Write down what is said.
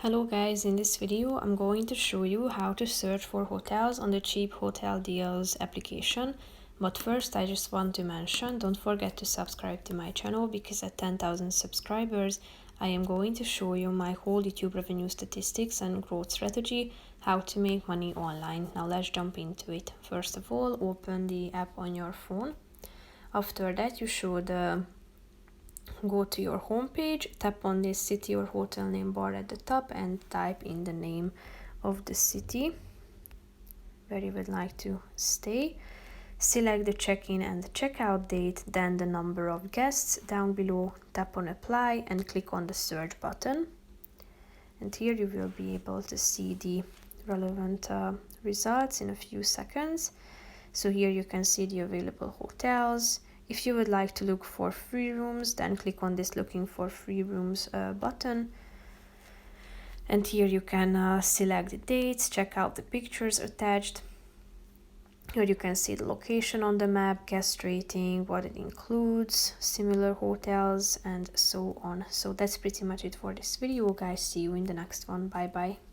Hello guys, in this video I'm going to show you how to search for hotels on the Cheap Hotel Deals application. But first I just want to mention, don't forget to subscribe to my channel because at 10,000 subscribers I am going to show you my whole YouTube revenue statistics and growth strategy, how to make money online. Now let's jump into it. First of all, open the app on your phone. After that you should go to your homepage, tap on this city or hotel name bar at the top and type in the name of the city where you would like to stay. Select the check-in and the checkout date, then the number of guests. Down below, tap on apply and click on the search button. And here you will be able to see the relevant results in a few seconds. So here you can see the available hotels. If you would like to look for free rooms, then click on this looking for free rooms button. And here you can select the dates, check out the pictures attached. Here you can see the location on the map, guest rating, what it includes, similar hotels, and so on. So that's pretty much it for this video, guys. See you in the next one. Bye bye.